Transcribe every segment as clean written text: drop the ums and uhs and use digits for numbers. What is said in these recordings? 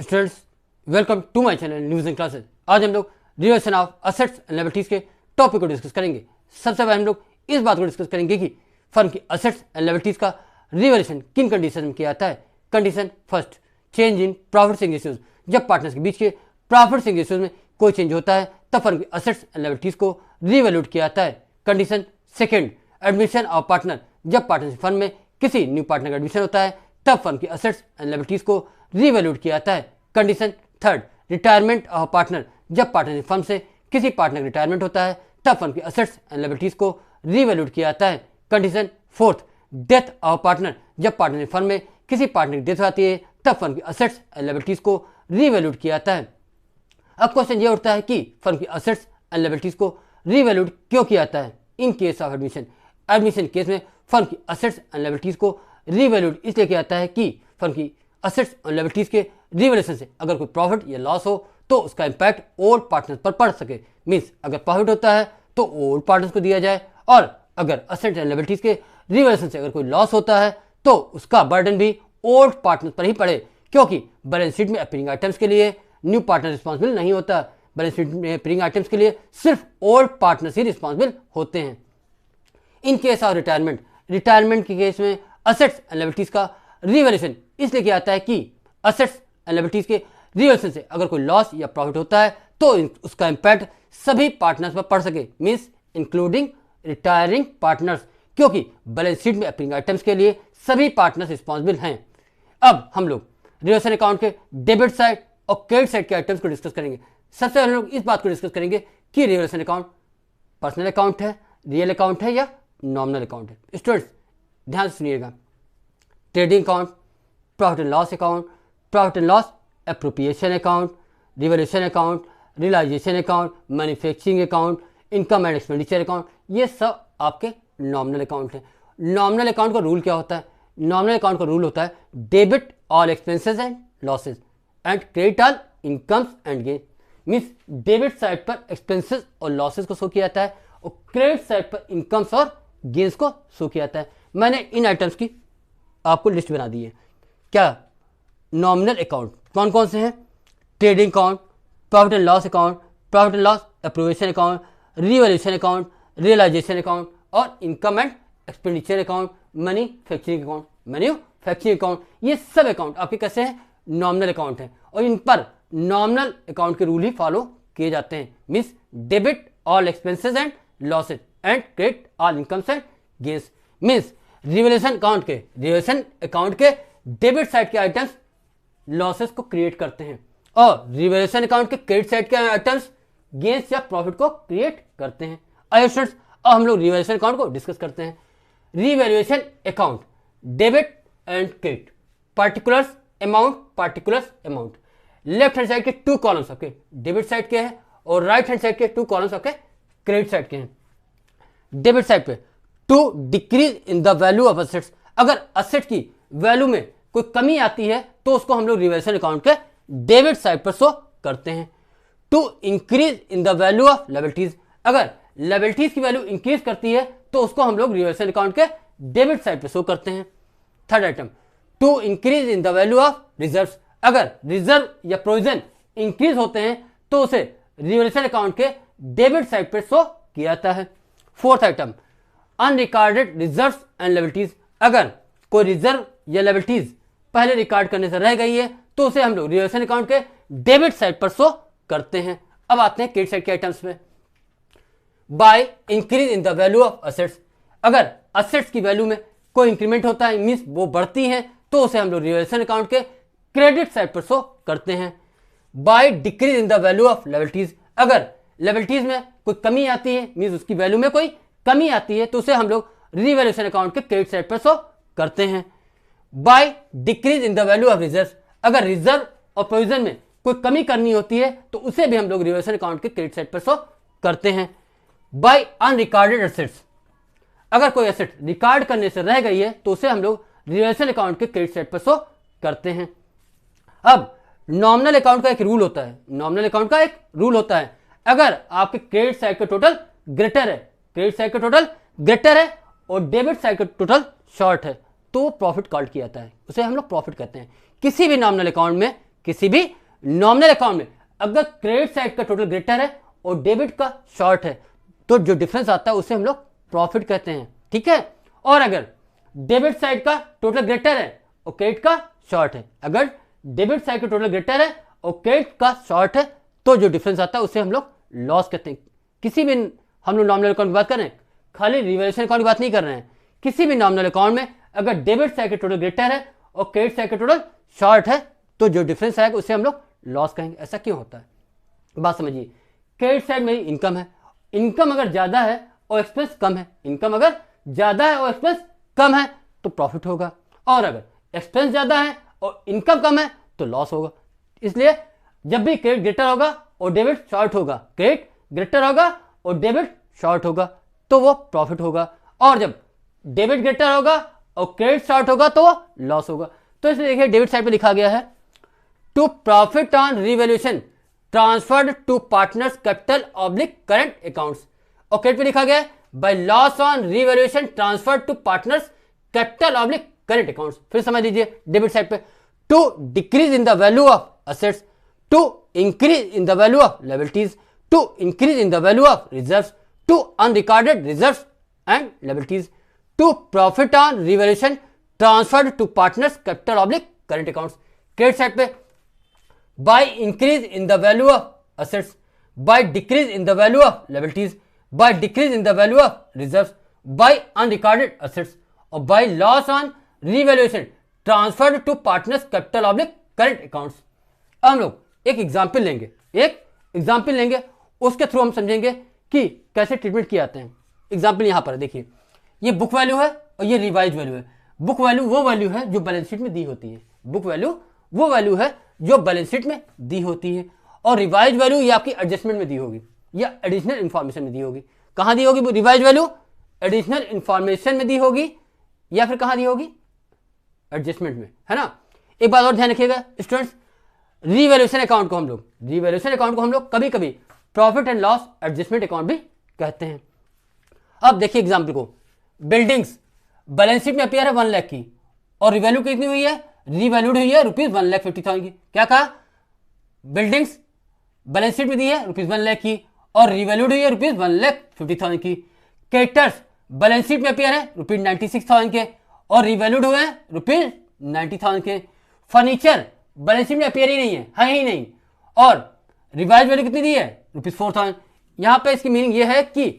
Students, welcome to my channel news and classes. आज हम लोग reversion of assets and liabilities के topic को डिस्कस करेंगे। सबसे पहले हम लोग इस बात को डिस्कस करेंगे कि फर्म की असेट्स एंड लायबिलिटीज का रिवैल्यूएशन किन कंडीशन में किया जाता है। Condition first, change in profit ratios. जब पार्टनर्स के बीच के प्रॉफिट रेशियोज में कोई चेंज होता है तब फर्म की असेट्स एंड लायबिलिटीज को रिवैल्यूट किया जाता है। Condition second, admission of partner. जब पार्टनरशिप फर्म में किसी न्यू पार्टनर का एडमिशन होता है तब फर्म की असेट्स एंड लायबिलिटीज को रिवैल्यूट किया जाता है। Condition third, retirement of partner. जब पार्टनरशिप फर्म से किसी पार्टनर का रिटायरमेंट होता है तब फर्म की असेट्स एंड लायबिलिटीज को रिवैल्यूट किया जाता है। Condition fourth, death of partner. जब पार्टनरशिप फर्म में किसी पार्टनर की डेथ आती है तब फर्म की असेट्स एंड लायबिलिटीज को रिवैल्यूट किया जाता है। अब क्वेश्चन ये उठता है कि फर्म की असेट्स एंड लायबिलिटीज को रिवैल्यूट क्यों किया जाता है in case of admission. Admission case में फर्म की असेट्स एंड लायबिलिटीज को रिवैल्यूट इसलिए किया जाता है कि फर्म की असेट्स और लायबिलिटीज के रिवैल्यूएशन से अगर कोई प्रॉफिट या लॉस हो तो उसका इंपैक्ट ओल्ड पार्टनर्स पर पड़ सके। मीन्स अगर प्रॉफिट होता है तो ओल्ड पार्टनर्स को दिया जाए, और अगर असेट्स एंड लायबिलिटीज के रिवैल्यूएशन से अगर कोई लॉस होता है तो उसका बर्डन भी ओल्ड पार्टनर्स पर ही पड़े, क्योंकि बैलेंस शीट में अपीयरिंग आइटम्स के लिए न्यू पार्टनर रिस्पॉन्सिबल नहीं होता। बैलेंस शीट में अपीयरिंग आइटम्स के लिए सिर्फ ओल्ड पार्टनर्स ही रिस्पॉन्सिबल होते हैं। In case of retirement, retirement के केस में असेट्स एंड लायबिलिटीज का रिवैल्यूएशन इसलिए किया जाता है कि असेट्स एंड लायबिलिटीज के रिवैल्यूएशन से अगर कोई लॉस या प्रॉफिट होता है तो उसका इंपैक्ट सभी पार्टनर्स पर पड़ सके, मींस इंक्लूडिंग रिटायरिंग पार्टनर्स, क्योंकि बैलेंस शीट में अपीयरिंग आइटम्स के लिए सभी पार्टनर्स रिस्पॉन्सिबल हैं। अब हम लोग रिवर्सल अकाउंट के डेबिट साइड और क्रेडिट साइड के आइटम्स को डिस्कस करेंगे। सबसे पहले हम लोग इस बात को डिस्कस करेंगे कि रिवर्सल अकाउंट पर्सनल अकाउंट है, रियल अकाउंट है या नॉमिनल अकाउंट है। स्टूडेंट्स ध्यान से सुनिएगा। Trading account, profit and loss account, profit and loss appropriation account, revaluation account, realisation account, manufacturing account, income and expenditure account, ये सब आपके नॉमिनल अकाउंट हैं। नॉमिनल अकाउंट का रूल क्या होता है? नॉमिनल अकाउंट का रूल होता है debit all expenses and losses and credit all incomes and gain. Means debit side पर एक्सपेंसेस और लॉसेज को शो किया जाता है और क्रेडिट साइड पर इनकम्स और गेन्स को शो किया जाता है। मैंने इन आइटम्स की आपको लिस्ट बना दी है। क्या नॉमिनल अकाउंट कौन कौन से हैं? Trading account, profit and loss account, profit and loss appropriation account, revaluation account, realisation account और income and expenditure account, manufacturing account. Manufacturing account, ये सब अकाउंट आपके कैसे हैं? नॉमिनल अकाउंट हैं, और इन पर नॉमिनल अकाउंट के रूल ही फॉलो किए जाते हैं। Means debit all expenses and losses and credit all incomes and gains. Means revaluation account के डेबिट साइड के आइटम्स लॉसेस को क्रिएट करते हैं और रिवैल्यूएशन अकाउंट के क्रेडिट साइड के आइटम्स गेन्स या प्रॉफिट को क्रिएट करते हैं। आइए स्टूडेंट्स, अब हम लोग रिवैल्यूएशन अकाउंट को डिस्कस करते हैं। Revaluation account, debit and credit, particulars amount. Left hand side के टू कॉलम्स आपके डेबिट साइड के हैं और राइट हैंड साइड के टू कॉलम्स आपके क्रेडिट साइड के हैं। डेबिट साइड पे to decrease in the value of assets. अगर असेट की वैल्यू में कोई कमी आती है तो उसको हम लोग रिवैल्यूएशन अकाउंट के डेबिट साइड पर शो करते हैं। To increase in the value of liabilities. अगर लायबिलिटीज की वैल्यू इंक्रीज करती है तो उसको हम लोग रिवैल्यूएशन अकाउंट के डेबिट साइड पर शो करते हैं। Third item, to increase in the value of reserves. अगर रिजर्व या प्रोविजन इंक्रीज होते हैं तो उसे रिवैल्यूएशन अकाउंट के डेबिट साइड पर शो किया जाता है। Fourth item, unrecorded reserves and liabilities. अगर कोई रिजर्व या लायबिलिटीज पहले रिकॉर्ड करने से रह गई है तो उसे हम लोग रिवैल्यूएशन अकाउंट के डेबिट साइड पर शो करते हैं। अब आते हैं क्रेडिट साइड के आइटम्स में। By increase in the value of assets. अगर असेट्स की वैल्यू में कोई इंक्रीमेंट होता है, मींस वो बढ़ती है, तो उसे हम लोग रिवैल्यूएशन अकाउंट के क्रेडिट साइड पर शो करते हैं। By decrease in the value of liabilities. अगर लायबिलिटीज में कोई कमी आती है, मींस उसकी वैल्यू में कोई कमी आती है, तो उसे हम लोग रिवैल्यूएशन अकाउंट के क्रेडिट साइड पर शो करते हैं। By decrease in the value of reserve. अगर रिजर्व और प्रोविजन में कोई कमी करनी होती है तो उसे भी हम लोग रिवैल्यूएशन अकाउंट के क्रेडिट साइड पर शो करते हैं। By unrecorded assets. अगर कोई एसेट रिकॉर्ड करने से रह गई है तो उसे हम लोग रिवैल्यूएशन अकाउंट के क्रेडिट साइड पर शो करते हैं। अब नॉमिनल अकाउंट का एक रूल होता है। नॉमिनल अकाउंट का एक रूल होता है, अगर आपके क्रेडिट साइड का टोटल ग्रेटर है, क्रेडिट साइड का टोटल ग्रेटर है और डेबिट साइड का टोटल शॉर्ट है तो प्रॉफिट कॉल्ड किया जाता है, उसे हम लोग प्रॉफिट कहते हैं। किसी भी नॉमिनल अकाउंट में किसी भी नॉमिनल अकाउंट में अगर क्रेडिट साइड का टोटल ग्रेटर है और डेबिट का शॉर्ट है तो जो डिफरेंस आता है उसे हम लोग प्रॉफिट कहते हैं, ठीक है। और अगर डेबिट साइड का टोटल ग्रेटर है और क्रेडिट का शॉर्ट है, अगर डेबिट साइड का टोटल ग्रेटर है और क्रेडिट का शॉर्ट है तो जो डिफरेंस आता है उसे हम लोग लॉस कहते हैं। किसी भी हम लोग नॉमिनल अकाउंट की बात कर रहे हैं, खाली रिवैल्यूएशन अकाउंट की बात नहीं कर रहे हैं। किसी भी नॉमिनल अकाउंट में अगर डेबिट साइड का टोटल ग्रेटर है और क्रेडिट साइड का टोटल शॉर्ट है तो जो डिफरेंस आएगा उसे हम लोग लॉस कहेंगे। ऐसा क्यों होता है, बात समझिए। क्रेडिट साइड में इनकम है, इनकम अगर ज्यादा है और एक्सपेंस कम है, इनकम अगर ज्यादा है और एक्सपेंस कम है तो प्रॉफिट होगा, और अगर एक्सपेंस ज्यादा है और इनकम कम है तो लॉस होगा। इसलिए जब भी क्रेडिट ग्रेटर होगा और डेबिट शॉर्ट होगा, क्रेडिट ग्रेटर होगा और डेबिट शॉर्ट होगा तो वो प्रॉफिट होगा, और जब डेबिट ग्रेटर होगा और क्रेडिट शॉर्ट होगा तो वो लॉस होगा। तो इसलिए देखिए डेबिट साइड पे लिखा गया है to profit on revaluation transferred to partners capital oblique current accounts, और क्रेडिट पे लिखा गया है by loss on revaluation transferred to partners capital oblique current accounts. फिर समझ लीजिए डेबिट साइड पे to decrease in the value of assets, to increase in the value of liabilities, to increase in the value of reserves, to unrecorded reserves and liabilities, to profit on revaluation transferred to partners capital oblique current accounts. Credit side पे by increase in the value of assets, by decrease in the value of liabilities, by decrease in the value of reserves, by unrecorded assets, और by loss on revaluation transferred to partners capital oblique current accounts। अब हम लोग एक example लेंगे, उसके through हम समझेंगे कि कैसे ट्रीटमेंट किए जाते हैं। एग्जाम्पल यहाँ पर देखिए, ये बुक वैल्यू है और ये रिवाइज वैल्यू है। बुक वैल्यू वो वैल्यू है जो बैलेंस शीट में दी होती है, बुक वैल्यू वो वैल्यू है जो बैलेंस शीट में दी होती है, और रिवाइज वैल्यू ये आपकी एडजस्टमेंट में दी होगी या एडिशनल इंफॉर्मेशन में दी होगी। कहां दी होगी रिवाइज वैल्यू? एडिशनल इंफॉर्मेशन में दी होगी या फिर कहां दी होगी? एडजस्टमेंट में, है ना। एक बात और ध्यान रखिएगा स्टूडेंट्स, रिवैल्यूएशन अकाउंट को हम लोग कभी कभी profit and loss adjustment account भी कहते हैं। अब देखिए एग्जाम्पल को, बिल्डिंग्स बैलेंस शीट में अपीयर है 1 लाख की और रिवैल्यू कितनी हुई है? रिवैल्यूड हुई है ₹1,50,000 की। क्या कहा? बिल्डिंग्स बैलेंस शीट में दी है ₹1 लाख की और रिवैल्यूड हुई है ₹1,50,000 की। क्रेडिटर्स बैलेंस शीट में अपीयर है ₹96,000 के और रिवैल्यूड हुए हैं ₹90,000 के। फर्नीचर बैलेंस शीट में अपीयर ही नहीं है, और रिवाइज वैल्यू कितनी दी है? ₹4,000। यहां पे इसकी मीनिंग यह है कि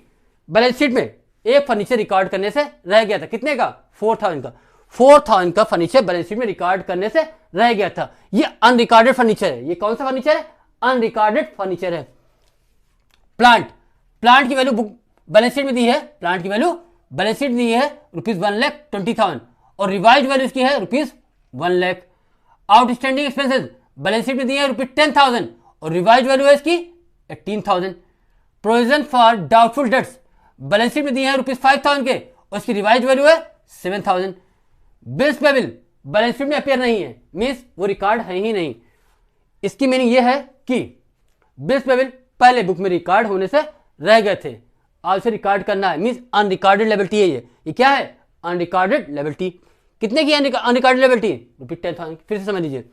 बैलेंस शीट में एक फर्नीचर रिकॉर्ड करने से रह गया था, कितने का? 4,000 का फर्नीचर बैलेंस शीट में रिकॉर्ड करने से रह गया था। ये अनरिकॉर्डेड फर्नीचर है। ये कौन सा फर्नीचर है? अनरिकॉर्डेड फर्नीचर है। प्लांट की वैल्यू बैलेंस शीट में दी है, प्लांट की वैल्यू बैलेंस शीट दी है ₹1,20,000 और रिवाइज वैल्यू इसकी है ₹1 lakh. Outstanding expenses balance sheet में दी है ₹10,000 और रिवाइज वैल्यू है इसकी 18,000। Provision for doubtful dates balance sheet में दी है ₹5,000 के और इसकी रिवाइज वैल्यू है 7,000। बिल्स पेबल बैलेंस शीट में अपीयर नहीं है, मींस वो रिकॉर्ड है ही नहीं। इसकी मीनिंग यह है कि बिल्स पेबल पहले बुक में रिकॉर्ड होने से रह गए थे, आज से रिकॉर्ड करना है, मींस अनरिकॉर्डेड लायबिलिटी है। ये क्या है? Unrecorded liability. कितने की अनरिकॉर्डेड लायबिलिटी? ₹10,000। फिर से समझ लीजिए,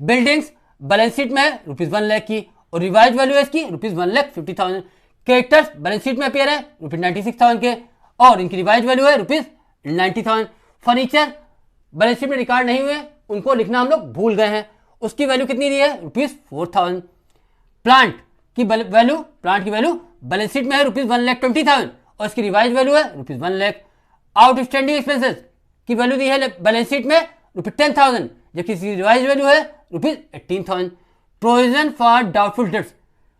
बिल्डिंग्स बैलेंस शीट में है ₹1 लाख की और रिवाइज वैल्यू है इसकी ₹1,50,000। क्रेडिटर्स बैलेंस शीट में अपीयर है ₹96,000 के और इनकी रिवाइज वैल्यू है ₹90,000। फर्नीचर बैलेंस शीट में रिकॉर्ड नहीं हुए, उनको लिखना हम लोग भूल गए हैं, उसकी वैल्यू कितनी दी है? ₹4,000। प्लांट की वैल्यू बैलेंस शीट में है ₹1,20,000 और इसकी रिवाइज वैल्यू है ₹1 लाख। आउटस्टैंडिंग एक्सपेंसेस की वैल्यू दी है बैलेंस शीट में ₹10,000 जबकि इसकी रिवाइज वैल्यू है ₹18,000। Provision for doubtful dates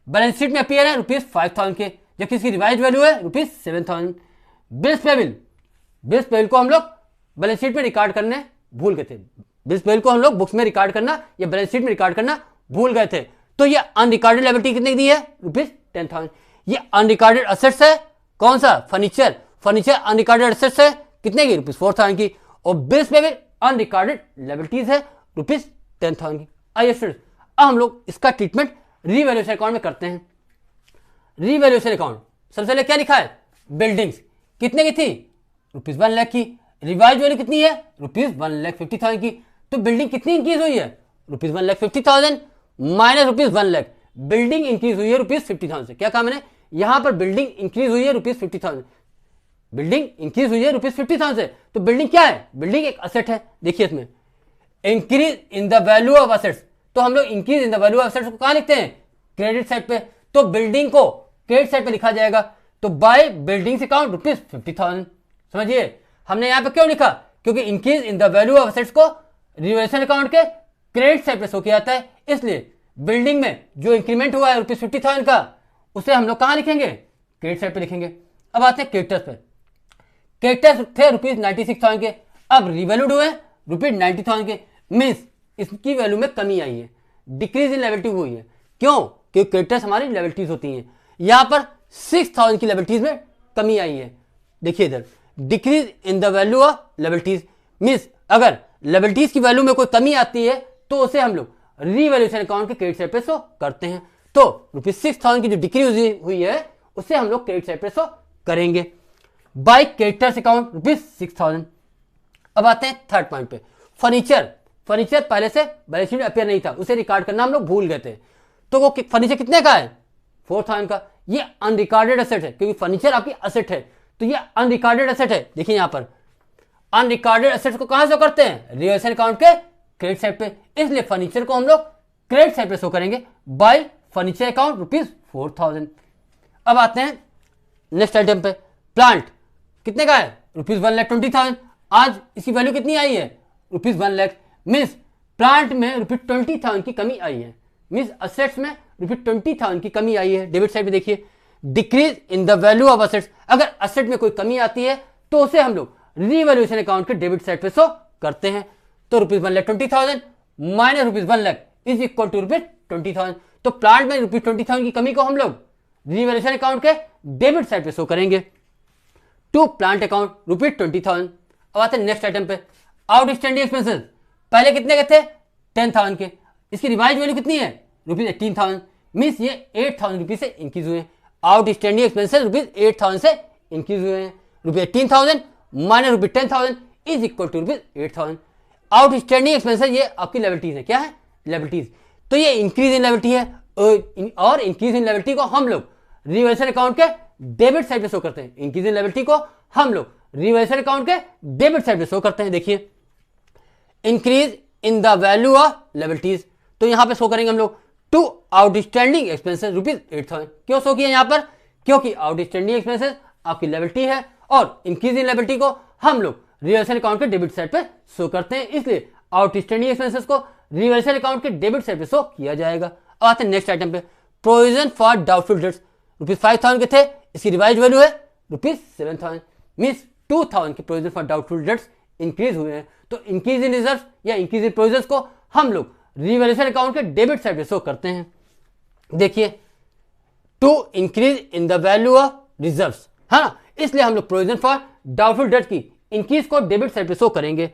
balance sheet में अपीयर है ₹5,000 के जबकि इसकी रिवाइज वैल्यू है ₹7,000। बिल्स पेबल को हम लोग बैलेंस शीट में रिकॉर्ड करने भूल गए थे, बिल्स पेबल को हम लोग बुक्स में रिकॉर्ड करना या बैलेंस शीट में रिकॉर्ड करना भूल गए थे। तो ये अनरिकॉर्डेड लायबिलिटी कितने की दी है? ₹10,000। ये अनरिकॉर्डेड असेट्स है, कौन सा? फर्नीचर अनरिकॉर्डेड असेट्स है, कितने की? ₹4,000 की। और बिल्स पेबल अनरिकॉर्डेड लायबिलिटीज है ₹10,000 की। आइए स्टूडेंट्स, अब हम लोग इसका ट्रीटमेंट रिवैल्यूएशन अकाउंट में करते हैं। रिवैल्यूएशन अकाउंट सबसे पहले क्या लिखा है? बिल्डिंग्स कितने की थी? ₹1 लाख की। रिवाइज वैल्यू कितनी है? ₹1,50,000 की। तो बिल्डिंग कितनी इंक्रीज हुई है? Rupees 1,50,000 minus rupees 1 lakh. Building increase हुई है रुपीज 50,000 से। क्या कहा मैंने? यहां पर बिल्डिंग इंक्रीज हुई है रुपीज 50,000। बिल्डिंग इंक्रीज हुई है रुपीज 50,000 से। तो बिल्डिंग क्या है? बिल्डिंग एक असेट है। देखिए इसमें increase in the value of assets, तो हम लोग increase in the value of assets को कहां लिखते हैं? क्रेडिट साइड पे। तो बिल्डिंग को क्रेडिट साइड पे लिखा जाएगा। तो बाय बिल्डिंग्स अकाउंट रुपीज 50,000। समझिए हमने यहां पे क्यों लिखा? क्योंकि increase in the value of assets को रिवैल्यूएशन अकाउंट के क्रेडिट साइड पे शो किया जाता है, इसलिए बिल्डिंग में जो इंक्रीमेंट हुआ है रुपीज 50,000 का, उसे हम लोग कहां लिखेंगे? क्रेडिट साइड पे लिखेंगे। अब आते हैं क्रेडिटर्स पे। क्रेडिटर्स थे रुपीज 96,000 के, अब रिवैल्यूड हुए रुपीज 90,000 के। मीन्स इसकी वैल्यू में कमी आई है, डिक्रीज इन लायबिलिटी हुई है। क्यों? क्योंकि क्रेडिटर्स हमारी लायबिलिटीज होती हैं। यहां पर 6,000 की लायबिलिटीज में कमी आई है। देखिए इधर decrease in the value of liabilities, means अगर लायबिलिटीज की वैल्यू में कोई कमी आती है तो उसे हम लोग रीवैल्यूएशन अकाउंट के क्रेडिट साइड पे शो करते हैं। तो रुपीज 6,000 की जो डिक्रीज हुई है उसे हम लोग क्रेडिट साइड पे शो करेंगे बाय क्रेडिटर्स अकाउंट रुपीज 6,000। अब आते हैं थर्ड पॉइंट पे। फर्नीचर। फर्नीचर पहले से बैलेंस शीट में अपेयर नहीं था, उसे रिकॉर्ड करना हम लोग भूल गए थे। तो वो फर्नीचर कितने का है? 4,000 का। ये अनरिकॉर्डेड एसेट है, क्योंकि फर्नीचर आपकी एसेट है, तो ये अनरिकॉर्डेड एसेट है। देखिए यहां पर अनरिकॉर्डेड एसेट्स को कहां शो करते हैं? रिवैल्यूएशन अकाउंट के क्रेडिट साइड पे, इसलिए फर्नीचर को हम लोग क्रेडिट साइड पे शो करेंगे बाय फर्नीचर अकाउंट रुपीज 4,000। अब आते हैं नेक्स्ट आइटम पे। प्लांट कितने का है? रुपीज 1,20,000। आज इसकी वैल्यू कितनी आई है? रुपीज 1 लाख। मीन्स प्लांट में रुपीज 20,000 की कमी आई है। मीन्स असेट्स में रुपीज 20,000 की कमी आई है। डेबिट साइड पे देखिए decrease in the value of assets, अगर असेट में कोई कमी आती है तो उसे हम लोग रीवैल्यूएशन अकाउंट के डेबिट साइड पे शो करते हैं। तो rupees 1,20,000 minus rupees 1 lakh is equal to rupees 20,000। तो प्लांट में रुपीज 20,000 की कमी को हम लोग रीवैल्यूएशन अकाउंट के डेबिट साइड पे शो करेंगे टू प्लांट अकाउंट रुपीज 20,000। अब आते हैं नेक्स्ट आइटम पे। आउटस्टैंडिंग एक्सपेंसेस पहले कितने के थे? 10,000 के। इसकी रिवाइज वैल्यू कितनी है? रुपीज 18,000। मीन्स ये 8,000 रुपीज से इंक्रीज हुए। आउटस्टैंडिंग एक्सपेंसेस रुपीज 8,000 से इंक्रीज हुए हैं। Rupees 18,000 minus rupees 10,000 is equal to rupees 8,000। Outstanding expenses ये आपकी लायबिलिटीज है। क्या है? लायबिलिटीज। तो ये इंक्रीज इन लायबिलिटी है, और इंक्रीज इन लायबिलिटी को हम लोग रिवैल्यूएशन अकाउंट के डेबिट साइड पे शो करते हैं। इंक्रीज इन लायबिलिटी को हम लोग रिवैल्यूएशन अकाउंट के डेबिट साइड पे शो करते हैं। देखिए increase in the value of liabilities, तो यहां पे शो करेंगे हम लोग टू आउटस्टैंडिंग एक्सपेंसेस रुपीज 8,000। क्यों शो किया यहां पर? क्योंकि आउटस्टैंडिंग एक्सपेंसेस आपकी लायबिलिटी है और इंक्रीज इन लायबिलिटी को हम लोग रिवैल्यूएशन अकाउंट के डेबिट साइड पे शो करते हैं, इसलिए आउटस्टैंडिंग एक्सपेंसेस को रिवैल्यूएशन अकाउंट के डेबिट साइड पे शो किया जाएगा। अब आते हैं नेक्स्ट आइटम पे। Provision for doubtful dates rupees 5,000 के थे, इसकी रिवाइज वैल्यू है रुपीज 7,000। मीन्स 2,000 के provision for doubtful dates increase हुए हैं। तो इंक्रीज इन रिजर्व या इंक्रीज इन प्रोविजन को हम लोग रिवैल्यूएशन अकाउंट के डेबिट साइड पे शो करते हैं। देखिए to increase in the value of reserves, है ना, इसलिए हम लोग प्रोविजन फॉर डाउटफुल डेट्स की इंक्रीज को डेबिट साइड पे शो करेंगे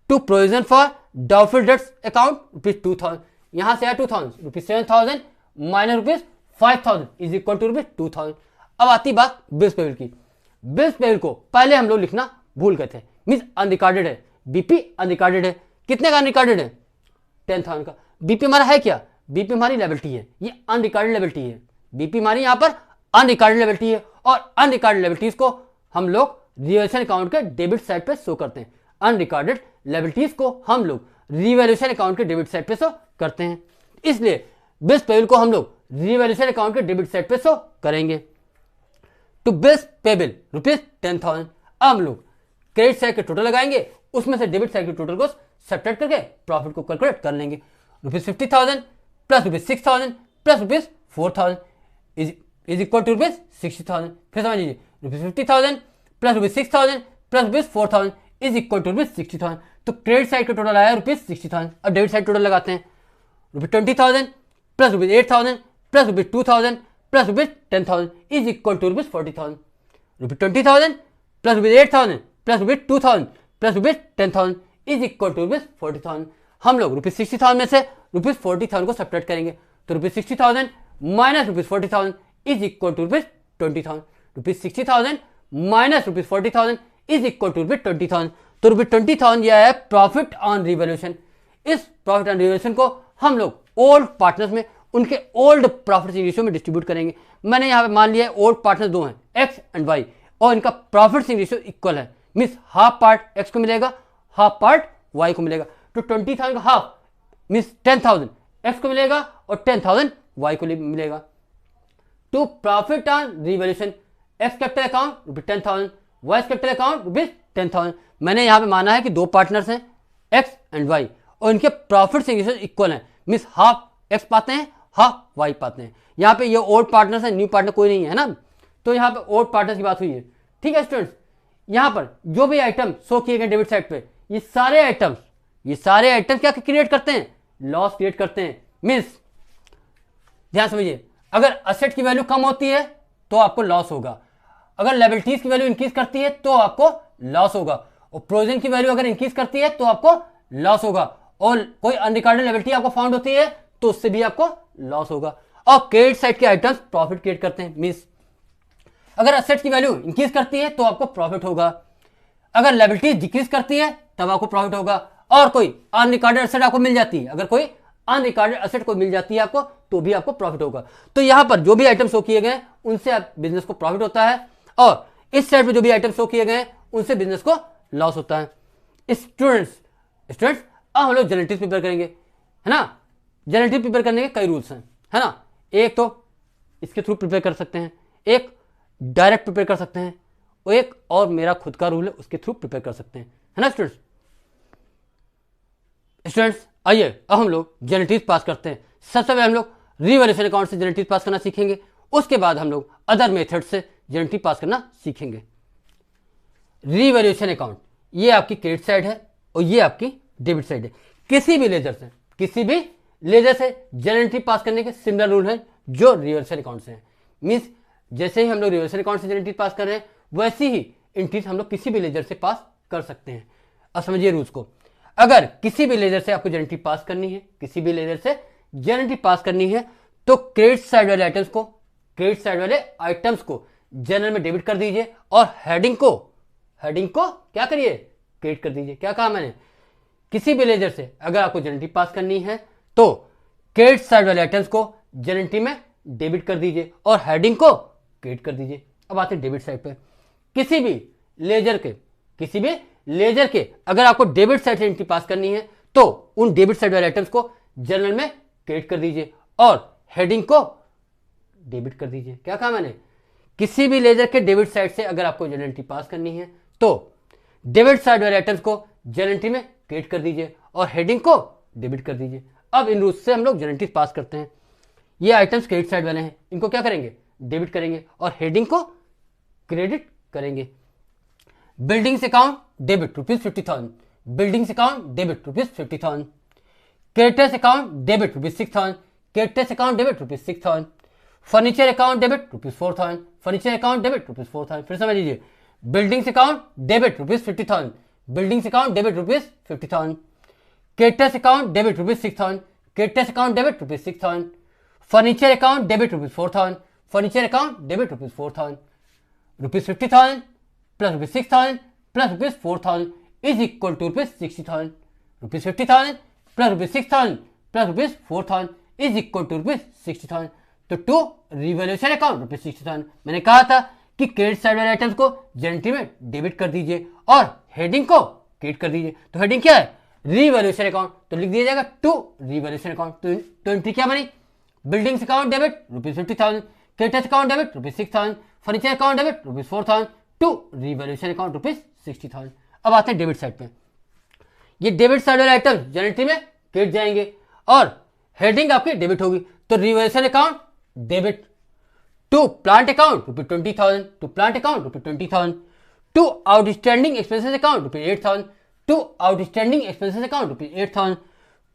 to provision for doubtful debts account rupees 2,000। यहां से है 2,000 rupees 7,000 minus rupees 5,000 is equal to rupees 2,000। अब आती बात बिल्स पेबल की। बिल्स पेबल को पहले हम लोग लिखना भूल गए थे, मीन्स अनरिकॉर्डेड है। बीपी अनरिकॉर्डेड है। कितने का अनरिकॉर्डेड है? 10,000 का। बीपी हमारा है क्या? बीपी हमारी लायबिलिटी है, ये अनरिकॉर्डेड लायबिलिटी है। बीपी हमारी यहां पर अनरिकॉर्डेड लायबिलिटी है, और अनरिकॉर्डेड लायबिलिटीज को हम लोग रिवैल्यूएशन अकाउंट के डेबिट साइड पे शो करते हैं। अनरिकॉर्डेड लायबिलिटीज को हम लोग रिवैल्यूएशन अकाउंट के डेबिट साइड पे शो करते हैं, इसलिए बिल्स पेबल को हम लोग रिवैल्यूएशन अकाउंट के डेबिट साइड पे शो करेंगे टू बिल्स पेबल रुपीज 10,000। अब हम लोग क्रेडिट साइड के टोटल लगाएंगे, उसमें से डेबिट साइड के टोटल को सब्ट्रैक्ट करके प्रॉफिट को कैलकुलेट कर लेंगे। Rupees 50,000 plus rupees 6,000 plus rupees 4,000 is equal to rupees 60,000। फिर समझ लीजिए rupees 50,000 plus rupees 6,000 plus rupees 4,000 is equal to rupees 60,000। तो क्रेडिट साइड का टोटल आया रुपीज 60,000। अब डेबिट साइड टोटल लगाते हैं। Rupees 20,000 plus rupees 8,000 plus rupees 2,000 plus rupees 10,000 is equal to rupees 40,000। Rupees 20,000 plus rupees 8,000 plus rupees 2,000 plus rupees 10,000 is equal to rupees 40,000। हम लोग rupees 60,000 में से रुपीज 40,000 को सब्ट्रैक्ट करेंगे, तो rupees 60,000 minus rupees 40,000 is equal to rupees 20,000। Rupees 60,000 minus rupees 40,000 is equal to rupees 20,000। तो rupees 20,000 यह है प्रॉफिट ऑन रिवैल्यूएशन। इस प्रॉफिट एंड रिवैल्यूएशन को हम लोग ओल्ड पार्टनर्स में उनके ओल्ड प्रॉफिट रेशियो में डिस्ट्रीब्यूट करेंगे। मैंने यहाँ पे मान लिया है ओल्ड पार्टनर्स दो हैं, एक्स एंड वाई, और इनका प्रॉफिट रेशियो इक्वल है, मीन्स हाफ पार्ट एक्स को मिलेगा, हाफ पार्ट वाई को मिलेगा। तो 20,000 का हाफ मीन्स 10,000 एक्स को मिलेगा और 10,000 वाई को मिलेगा। To profit on revaluation, X capital account ₹10,000, Y capital account ₹10,000। मैंने यहाँ पे माना है कि दो पार्टनर्स हैं एक्स एंड वाई और इनके प्रॉफिट रेशियो इक्वल है, मीन्स हाफ एक्स पाते हैं हाफ वाई पाते हैं। यहाँ पे ये ओल्ड पार्टनर्स है, न्यू पार्टनर कोई नहीं है ना, तो यहाँ पे ओल्ड पार्टनर्स की बात हुई है। ठीक है स्टूडेंट्स, यहाँ पर जो भी आइटम शो किए गए डेबिट साइड पे, ये सारे आइटम्स क्या क्रिएट करते हैं, लॉस क्रिएट करते हैं। मीन्स ध्यान समझिए, अगर असेट की वैल्यू कम होती है तो आपको लॉस होगा, अगर लायबिलिटीज की वैल्यू इंक्रीज करती है तो आपको लॉस होगा, और प्रोविजन की वैल्यू अगर इंक्रीज करती है तो आपको लॉस होगा, और कोई अनरिकॉर्डेड लायबिलिटी आपको फाउंड होती है तो उससे भी आपको लॉस होगा। और क्रेडिट साइड के आइटम्स प्रॉफिट क्रिएट करते हैं। मीन्स अगर असेट की वैल्यू इंक्रीज करती है तो आपको प्रॉफिट होगा, अगर लायबिलिटीज डिक्रीज करती है तब आपको प्रॉफिट होगा, और कोई अनरिकॉर्डेड असेट आपको मिल जाती है, अगर कोई अनरिकॉर्डेड असेट को मिल जाती है आपको तो भी आपको प्रॉफिट होगा। तो यहां पर जो भी आइटम शो किए गए उनसे आप बिजनेस को प्रॉफिट होता है, और इस साइड पे जो भी आइटम शो किए गए उनसे बिजनेस को लॉस होता है। स्टूडेंट्स अब हम लोग जनरेटिव प्रिपेयर करेंगे, है ना। जनरेटिव प्रिपेयर करने के कई रूल्स हैं, है ना। एक तो इसके थ्रू प्रिपेयर कर सकते हैं, एक डायरेक्ट प्रिपेयर कर सकते हैं, और एक और मेरा खुद का रूल है उसके थ्रू प्रिपेयर कर सकते हैं, है ना स्टूडेंट्स। आइए अब हम लोग जनरेटिव पास करते हैं। सबसे पहले हम लोग रिवैल्यूएशन अकाउंट से जनरेटिव पास करना सीखेंगे, उसके बाद हम लोग अदर मेथड से जनरेटिव पास करना सीखेंगे। रिवैल्यूएशन अकाउंट ये आपकी क्रेडिट साइड है और ये आपकी डेबिट साइड है। किसी भी लेजर से जनरेटिव पास करने के सिमिलर रूल है जो रिवैल्यूएशन अकाउंट से है। मीन्स जैसे ही हम लोग रिवैल्यूएशन अकाउंट से जनरेटिव पास कर रहे हैं वैसी ही एंट्रीज हम लोग किसी भी लेजर से पास कर सकते हैं। अब समझिए रूल्स को, अगर किसी भी लेजर से आपको जनरेटिव पास करनी है, तो क्रेडिट साइड वाले आइटम्स को जनरल में डेबिट कर दीजिए और हेडिंग को क्या करिए, क्रेडिट कर दीजिए। क्या कहा मैंने, किसी भी लेजर से अगर आपको जनरेटिव पास करनी है तो क्रेडिट साइड वाले आइटम्स को जनरेटिव में डेबिट कर दीजिए और हेडिंग को क्रेडिट कर दीजिए। अब आते हैं डेबिट साइड पे, किसी भी लेजर के अगर आपको डेबिट साइड से एंट्री पास करनी है तो उन डेबिट साइड वाले आइटम्स को जनरल में क्रेडिट कर दीजिए और हेडिंग को डेबिट कर दीजिए। क्या कहा मैंने, किसी भी लेजर के डेबिट साइड से अगर आपको जनरल एंट्री पास करनी है तो डेबिट साइड वाले आइटम्स को जनरल एंट्री में क्रेडिट कर दीजिए और हेडिंग को डेबिट कर दीजिए। अब इन रूल्स से हम लोग जनरल एंट्री पास करते हैं। ये आइटम्स क्रेडिट साइड वाले हैं, इनको क्या करेंगे, डेबिट करेंगे और हेडिंग को क्रेडिट करेंगे। Buildings account debit ₹50,000, buildings account debit ₹50,000, creditors account debit ₹6,000, creditors account debit ₹6,000, furniture account debit ₹4,000, furniture account debit ₹4,000। फिर समझ लीजिए, buildings account debit ₹50,000, buildings account debit ₹50,000, creditors account debit ₹6,000, creditors account debit ₹6,000, furniture account debit ₹4,000, furniture account debit ₹4,000, ₹50,000 plus ₹6,000 plus ₹4,000 is equal to ₹60,000, ₹50,000 plus ₹6,000 plus ₹4,000 is equal to ₹60,000। तो to revaluation account ₹60,000। मैंने कहा था कि credit side वाले items को generative में debit कर दीजिए और हेडिंग को क्रेडिट कर दीजिए। तो हेडिंग क्या है, रिवैल्यूएशन अकाउंट, तो लिख दिया जाएगा टू रिवैल्यूएशन अकाउंट। तो एंट्री क्या बनी, buildings account debit ₹50,000, creditors account debit ₹6,000, furniture account debit ₹4,000 to revaluation account ₹60,000। अब आते हैं डेबिट साइड पे, ये डेबिट साइड वाले आइटम जनरेटिव में क्रेडिट जाएंगे और हेडिंग आपकी डेबिट होगी। तो revaluation account debit to plant account ₹20,000, to plant account ₹20,000, to outstanding expenses account ₹8,000, to outstanding expenses account ₹8,000,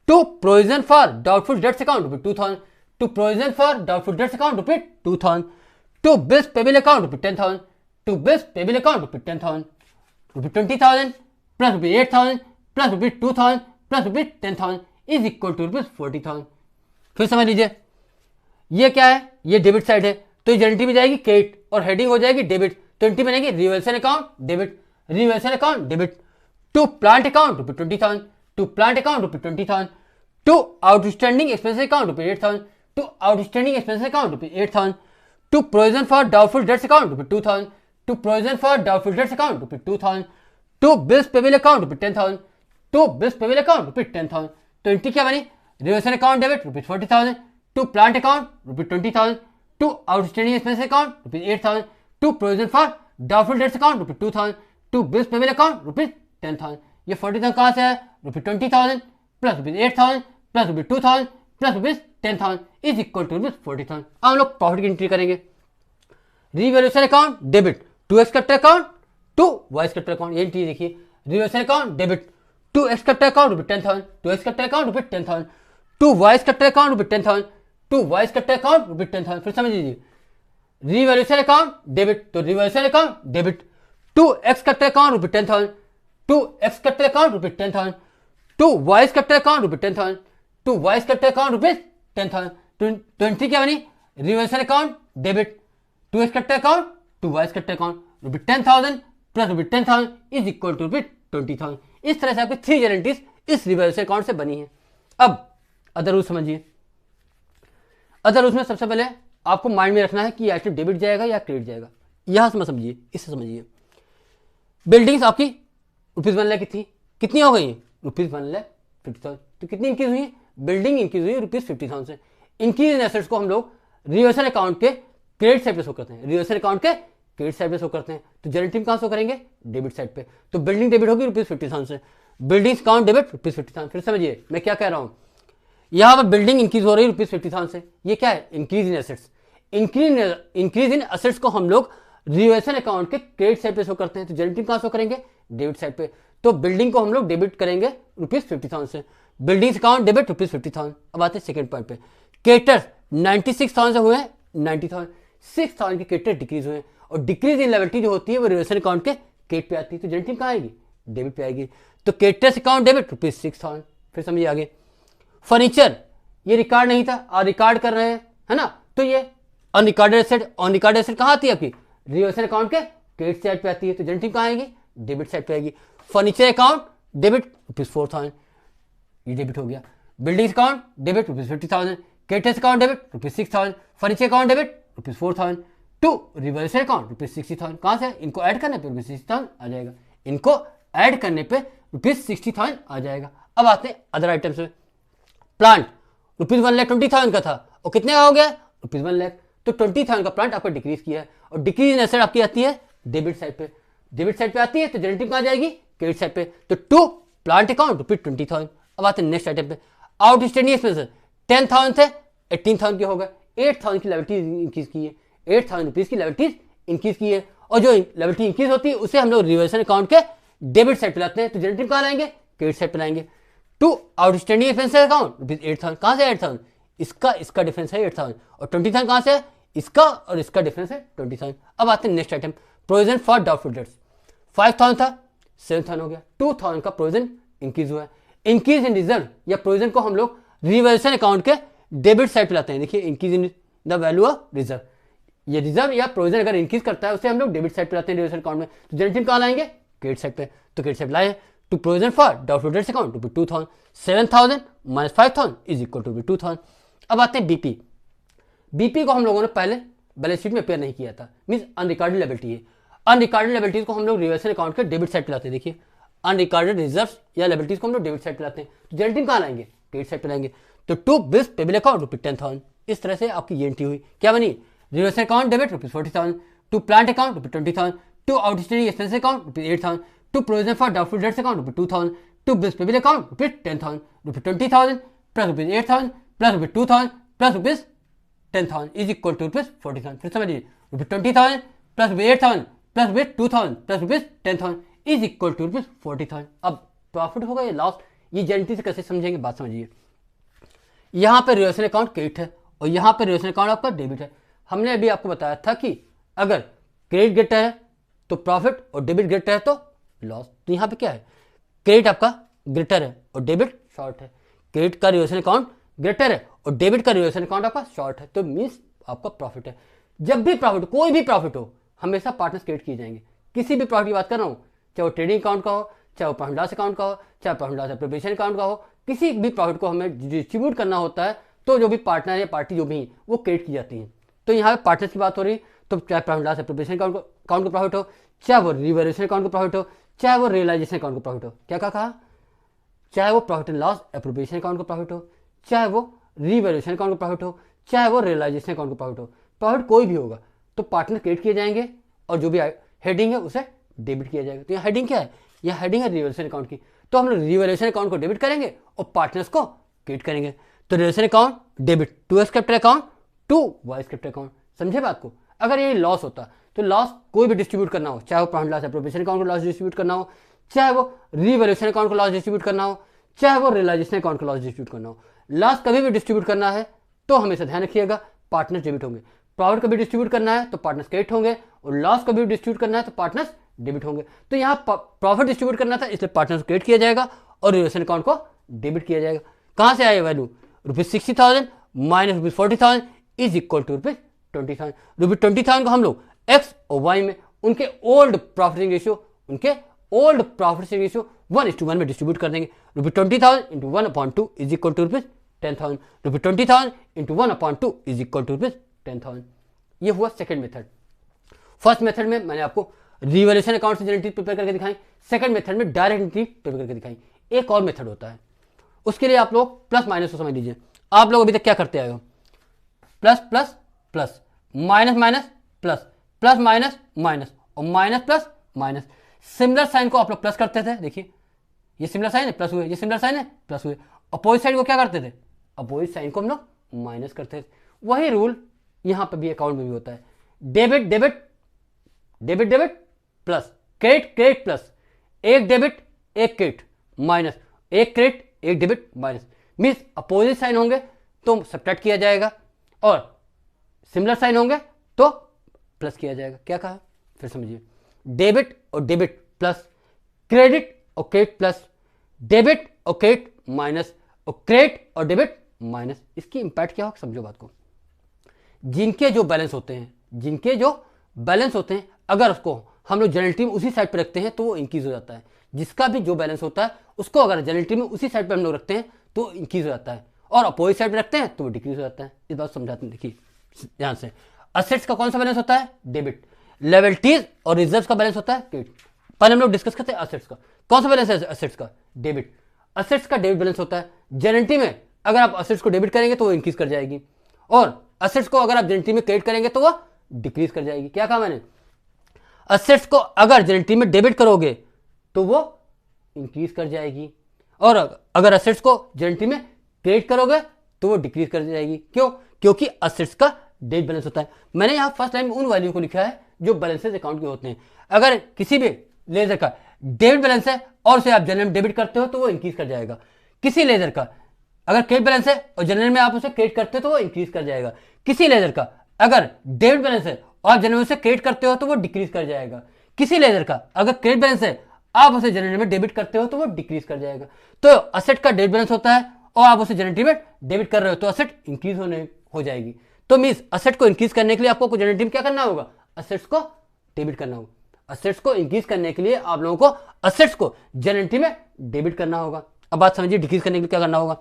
to provision for doubtful debts account ₹2,000, to provision for doubtful debts account ₹2,000, to bills payable account ₹10,000, to bills payable account ₹10,000, ₹20,000 plus ₹8,000 plus ₹2,000 plus ₹10,000 is equal to ₹40,000। फिर समझ लीजिए, ये क्या है, ये debit side है तो ये जनरेटिव में जाएगी क्रेडिट और हेडिंग हो जाएगी डेबिट। तो एंट्री बनेगी revaluation account debit, revaluation account debit to plant account ₹20,000, to plant account rupees 20,000, to outstanding expenses account rupees 8,000, to outstanding expenses account rupees 8,000, to provision for doubtful debts account rupees 2,000, to provision for doubtful debts account rupees 2,000, to bills payable account rupees 10,000, to bills payable account rupees 10,000। तो entry क्या बनी? Reversal account debit rupees 40,000, to plant account rupees 20,000, to outstanding expenses account rupees 8,000, to provision for doubtful debts account rupees 2,000, to bills payable account rupees 10,000। ये 40,000 कहाँ से है? Rupees 20,000 plus rupees 8,000 plus rupees 2,000 plus rupees 10,000 is equal to rupees 40,000। अब हम लोग profit की entry करेंगे। Revaluation account debit to X capital account to Y's capital account. ये एंट्री देखिए, revaluation account debit to X capital account rupees 10,000, to X capital account rupees 10,000, to Y's capital account rupees 10,000, to Y's capital account rupees 10,000। फिर समझ लीजिए, revaluation account debit तो revaluation account debit to X capital account rupees 10,000, to X capital account rupees 10,000, to Y's capital account rupees 10,000, to Y's capital account rupees 10,000। तो entry क्या बनी? Revaluation account debit to X capital account to Y's capital account rupees 10,000 plus rupees 10,000 is equal to rupees 20,000। इस तरह से आपकी 3 guarantees इस revaluation account से बनी है। अब अदर रूल समझिए। अदर रूल में सबसे पहले आपको माइंड में रखना है कि आइटम डेबिट जाएगा या क्रेडिट जाएगा। यहां से समझिए, इससे समझिए। बिल्डिंग्स आपकी रुपीज 1 लाख की थी, कितनी हो गई? रुपीज 1,50,000। तो कितनी इंक्रीज हुई? बिल्डिंग इंक्रीज हुई रुपीज 50,000 से। इंक्रीज इन एसेट्स को हम लोग रिवर्सल अकाउंट के क्रेडिट साइड पे शो करते हैं, रिवर्सल अकाउंट के क्रेडिट साइड पे शो करते हैं। तो जनरल टीम कहां शो करेंगे? डेबिट साइड पे। तो बिल्डिंग डेबिट होगी रुपीज 50,000 से, बिल्डिंग्स अकाउंट डेबिट रुपीज 50,000। फिर समझिए मैं क्या कह रहा हूं, यहां पर बिल्डिंग इंक्रीज हो रही है रुपीज 50,000 से। ये क्या है? Increase in assets. Increase in assets को हम लोग रिवर्सल अकाउंट के क्रेडिट साइड पे शो करते हैं। तो जनरल टीम कहां शो करेंगे? डेबिट साइड पे। तो बिल्डिंग को हम लोग डेबिट करेंगे रुपीज 50,000 से, बिल्डिंग्स अकाउंट डेबिट रुपीज 50,000। अब आते हैं सेकंड पॉइंट पे। क्रेडिटर्स 96,000 से हुए हैं 90,000, 6,000 के क्रेडिटर डिक्रीज हुए हैं। और डिक्रीज इन लायबिलिटी जो होती है वो रिवर्सल अकाउंट के क्रेडिट पे आती है। तो जनरल टीम कहाँ आएगी? डेबिट पे आएगी। तो क्रेडिटर्स अकाउंट डेबिट रुपीज 6,000। फिर समझिए आगे, फर्नीचर ये रिकॉर्ड नहीं था और रिकॉर्ड कर रहे हैं, है ना? तो ये अनरिकॉर्डेड एसेट, अनरिकॉर्डेड एसेट कहाँ आती है आपकी? रिवर्सल अकाउंट के क्रेडिट साइड पे आती है। तो जनरल टीम कहाँ आएगी? डेबिट साइड पे आएगी। फर्नीचर अकाउंट डेबिट रुपीज 4,000, ये डेबिट हो गया। Building account debit rupees 50,000, creditors account debit rupees 6,000, furniture account debit rupees 4,000, to reversal account rupees 60,000। कहाँ से? इनको ऐड करने पे रुपीज 60,000 आ जाएगा, इनको ऐड करने पे रुपीज 60,000 आ जाएगा। अब आते हैं अदर आइटम्स में। प्लांट रुपीज 1,20,000 का था और कितने का हो गया? रुपीज 1 लाख। तो 20,000 का प्लांट आपका डिक्रीज किया है और डिक्रीज इन एसेट आपकी आती है डेबिट साइड पे। डेबिट साइड पे आती है तो जनरल टीम कहाँ जाएगी? क्रेडिट साइड पे। तो टू प्लांट अकाउंट रुपीज 20,000। अब आते हैं नेक्स्ट आइटम पे। आउटस्टैंडिंग एक्सपेंसेस 10,000 थे 18,000 के हो गए, 8,000 की लायबिलिटी इंक्रीज की है, 8,000 रुपीज की लायबिलिटीज इंक्रीज की है। और जो लायबिलिटी इंक्रीज होती है उसे हम लोग रिवर्सल अकाउंट के डेबिट साइड पे लाते हैं। तो जनरल टीम कहाँ लाएंगे? क्रेडिट साइड पे लाएंगे। To outstanding expenses account rupees 8,000। कहाँ से 8,000? इसका डिफरेंस है 8,000 और 20,000 कहाँ से है? इसका और इसका डिफरेंस है 20,000। अब आते हैं next item, provision for doubtful dates. 5,000 था 7,000 हो गया, 2,000 का प्रोविजन इंक्रीज हुआ है। इंक्रीज इन रिजर्व या प्रोविजन को हम लोग रिवर्सल अकाउंट के डेबिट साइड पे लाते हैं। देखिए, increase in the value of reserve, ये रिजर्व या प्रोविजन अगर इंक्रीज करता है उसे हम लोग डेबिट साइड पे लाते हैं रिवर्सल अकाउंट में। तो जनरल टीम कहाँ लाएंगे? क्रेडिट साइड पे। तो क्रेडिट साइड लाए to provision for doubtful debts account rupees 2,000, 7,000 minus 5,000 is equal to 2,000। अब आते हैं बीपी। बीपी को हम लोगों ने पहले बैलेंस शीट में अपेयर नहीं किया था, मींस अनरिकॉर्डेड लायबिलिटी है। अनरिकॉर्डेड लायबिलिटीज को हम लोग रिवर्सल अकाउंट के डेबिट साइड पे लाते हैं। देखिए, अनरिकॉर्डेड रिजर्व्स या लायबिलिटीज को हम लोग डेबिट साइड पे लाते हैं। तो जनरल टीम कहाँ लाएंगे? क्रेडिट साइड पे लाएंगे। तो to bills payable account rupees 10,000। इस तरह से आपकी ये एंट्री हुई। क्या बनी? Reversal account debit rupees 40,000, to plant account rupees 20,000, to outstanding expenses account rupees 8,000, to provision for doubtful debts account rupees 2,000, to bills payable account rupees 10,000, rupees 20,000 plus rupees 8,000 plus rupees 2,000 plus rupees 10,000 is equal to rupees 40,000। फिर समझिए, rupees 20,000 plus rupees 8,000 plus rupees 2,000 plus rupees 10,000 is equal to rupees 40,000। अब profit होगा या loss, ये guarantee से कैसे समझेंगे? बात समझिए। यहाँ पे रिवर्सल अकाउंट क्रेडिट है और यहाँ पे रिवर्सल अकाउंट आपका डेबिट है। हमने अभी आपको बताया था कि अगर क्रेडिट ग्रेटर है तो प्रॉफिट और डेबिट ग्रेटर है तो लॉस। तो यहाँ पे क्या है? क्रेडिट आपका ग्रेटर है और डेबिट शॉर्ट है। क्रेडिट का रिवर्सल अकाउंट ग्रेटर है और डेबिट का रिवर्सल अकाउंट आपका शॉर्ट है, तो मीन्स आपका प्रॉफिट है। जब भी प्रॉफिट, कोई भी प्रॉफिट हो, हमेशा पार्टनर्स क्रेडिट किए जाएंगे। किसी भी प्रॉफिट की बात कर रहा हूँ, चाहे वो ट्रेडिंग अकाउंट का हो, चाहे वो प्रॉफिट लॉस अकाउंट का हो, चाहे प्रॉफिट लॉस एप्रोप्रिएशन अकाउंट का हो, किसी भी प्रॉफिट को हमें डिस्ट्रीब्यूट करना होता है तो जो भी पार्टनर या पार्टी जो भी है वो क्रेडिट की जाती है। तो यहाँ पे पार्टनर्स की बात हो रही है, तो चाहे प्रॉफिट लॉस एप्रोप्रिएशन अकाउंट का प्रॉफिट हो, चाहे वो रिवैल्यूएशन अकाउंट का प्रॉफिट हो, चाहे वो रियलाइजेशन अकाउंट का प्रॉफिट हो। क्या कहा? चाहे वो profit and loss appropriation account का प्रॉफिट हो, चाहे वो रिवैल्यूएशन अकाउंट का प्रॉफिट हो, चाहे वो रियलाइजेशन अकाउंट का प्रॉफिट हो, प्रॉफिट कोई भी होगा तो पार्टनर क्रेडिट किए जाएंगे और जो भी हेडिंग है उसे डेबिट किया जाएगा। तो यहाँ हेडिंग क्या है? यहाँ हेडिंग है रिवैल्यूएशन अकाउंट की, तो हम लोग रिवैल्यूएशन अकाउंट को डेबिट करेंगे और पार्टनर्स को क्रेडिट करेंगे। तो revaluation account debit to X capital account to Y capital account. समझे बात को? अगर ये लॉस होता तो लॉस कोई भी डिस्ट्रीब्यूट करना हो, चाहे वो प्रॉफिट लॉस एप्रोप्रिएशन अकाउंट को लॉस डिस्ट्रीब्यूट करना हो, चाहे वो रिवैल्यूएशन अकाउंट को लॉस डिस्ट्रीब्यूट करना हो, चाहे वो रियलाइजेशन अकाउंट को लॉस डिस्ट्रीब्यूट करना हो, लॉस कभी भी डिस्ट्रीब्यूट करना है तो हमेशा ध्यान रखिएगा पार्टनर्स डेबिट होंगे। प्रॉफिट कभी डिस्ट्रीब्यूट करना है तो पार्टनर्स क्रेडिट होंगे और लॉस कभी डिस्ट्रीब्यूट करना है तो पार्टनर्स डेबिट होंगे। तो यहाँ प्रॉफिट डिस्ट्रीब्यूट करना था इसलिए पार्टनर्स क्रेडिट किया जाएगा और रिवैल्यूएशन अकाउंट को डेबिट किया जाएगा। कहाँ से आया value? ₹60,000 minus ₹40,000 is equal to ₹20,000। ₹20,000 को हम लोग एक्स और वाई में उनके ओल्ड प्रॉफिट रेशियो 1:1 में डिस्ट्रीब्यूट कर देंगे। ₹20,000 into 1/2 is equal to ₹10,000। ₹20,000 into 1/2 is equal to ₹10,000। ये हुआ सेकंड मेथड। फर्स्ट मेथड में मैंने आपको रिवैल्यूएशन अकाउंट से जनरल एंट्री प्रिपेयर करके दिखाई, सेकंड मेथड में डायरेक्ट एंट्री प्रिपेयर करके दिखाई। एक और मेथड होता है, उसके लिए आप लोग प्लस माइनस को समझ लीजिए। आप लोग अभी तक क्या करते आए हो? Plus plus plus, minus minus plus, plus minus minus और minus plus minus. Similar sign को आप लोग प्लस करते थे, देखिए ये सिमिलर साइन है प्लस हुए, ये सिमिलर साइन है प्लस हुए। अपोजिट साइड को क्या करते थे? अपोजिट साइन को हम लोग माइनस करते थे। वही रूल यहां पर भी अकाउंट में भी होता है। Debit debit debit debit plus, credit credit plus, एक डेबिट एक क्रेडिट माइनस, एक क्रेडिट एक debit minus. Means opposite sign होंगे तो सब्ट्रैक्ट किया जाएगा और सिमिलर साइन होंगे तो प्लस किया जाएगा। क्या कहा? फिर समझिए, डेबिट और डेबिट प्लस, क्रेडिट और क्रेडिट प्लस, डेबिट और क्रेडिट माइनस और क्रेडिट और डेबिट माइनस। इसकी इंपैक्ट क्या हो समझो बात को। जिनके जो बैलेंस होते हैं अगर उसको हम लोग जनरल एंट्री में उसी साइड पर रखते हैं तो वो इंक्रीज हो जाता है। जिसका भी जो बैलेंस होता है उसको अगर जनरल एंट्री में उसी साइड पर हम लोग रखते हैं तो इंक्रीज हो जाता है और अपोजिट साइड पर रखते हैं तो वो डिक्रीज हो जाता है। इस बात समझाते हैं, देखिए ध्यान से। असेट्स का कौन सा बैलेंस होता है? डेबिट। लायबिलिटीज और रिजर्व्स का बैलेंस होता है क्रेडिट। पहले हम लोग डिस्कस करते हैं असेट्स का। कौन सा बैलेंस है असेट्स का? डेबिट। असेट्स का डेबिट बैलेंस होता है। जनरल एंट्री में अगर आप असेट्स को डेबिट करेंगे तो वो इंक्रीज कर जाएगी और असेट्स को अगर आप जनरल एंट्री में क्रेडिट करेंगे तो वो डिक्रीज कर जाएगी। क्या कहा मैंने? असेट्स को अगर जनरल एंट्री में डेबिट करोगे तो वो इंक्रीज कर जाएगी और अगर असेट्स को जनरल एंट्री में क्रेडिट करोगे तो वो डिक्रीज कर जाएगी। क्यों? क्योंकि असेट्स का डेबिट बैलेंस होता है। मैंने यहाँ फर्स्ट लाइन में उन वैल्यू को लिखा है जो बैलेंसेस अकाउंट के होते हैं। अगर किसी भी लेजर का डेबिट बैलेंस है और उसे आप जनरल में डेबिट करते हो तो वो इंक्रीज कर जाएगा। किसी लेजर का अगर क्रेडिट बैलेंस है और जनरल में आप उसे क्रेडिट करते हो तो वो इंक्रीज कर जाएगा। किसी लेजर का अगर डेबिट बैलेंस है और आप जनरल में उसे क्रेडिट करते हो तो वो डिक्रीज कर जाएगा। किसी लेजर का अगर क्रेडिट बैलेंस है आप उसे जनरल में डेबिट करते हो तो वो डिक्रीज कर जाएगा। तो असेट का डेबिट बैलेंस होता है और आप उसे जनरल में डेबिट कर रहे हो तो असेट इंक्रीज हो जाएगी। तो मींस असेट को इंक्रीज करने के लिए आपको जनरल में क्या करना होगा? असेट्स को डेबिट करना होगा। असेट्स को इंक्रीज करने के लिए आप लोगों को असेट्स को जनरल में डेबिट करना होगा। अब बात समझिए, डिक्रीज करने के लिए क्या करना होगा?